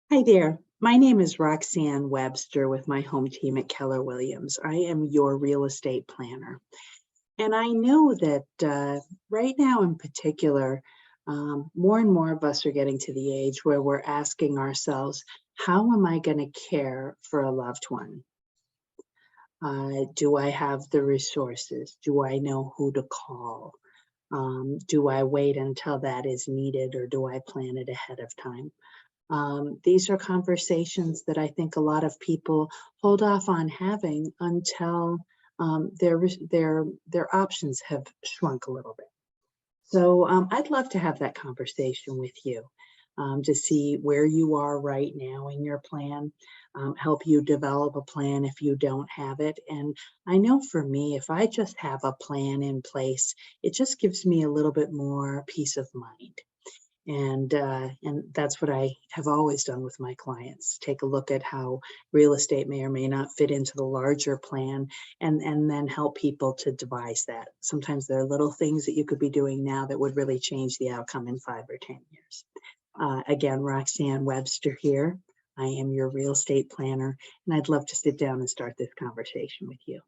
Hi there. My name is Roxane Webster with my home team at Keller Williams. I am your real estate planner. And I know that right now, in particular, more and more of us are getting to the age where we're asking ourselves, how am I going to care for a loved one? Do I have the resources? Do I know who to call? Do I wait until that is needed or do I plan it ahead of time? These are conversations that I think a lot of people hold off on having until their options have shrunk a little bit. So I'd love to have that conversation with you to see where you are right now in your plan, help you develop a plan if you don't have it. And I know for me, if I just have a plan in place, it just gives me a little bit more peace of mind. And that's what I have always done with my clients. Take a look at how real estate may or may not fit into the larger plan, and then help people to devise that. Sometimes there are little things that you could be doing now that would really change the outcome in 5 or 10 years. Again, Roxane Webster here. I am your real estate planner, and I'd love to sit down and start this conversation with you.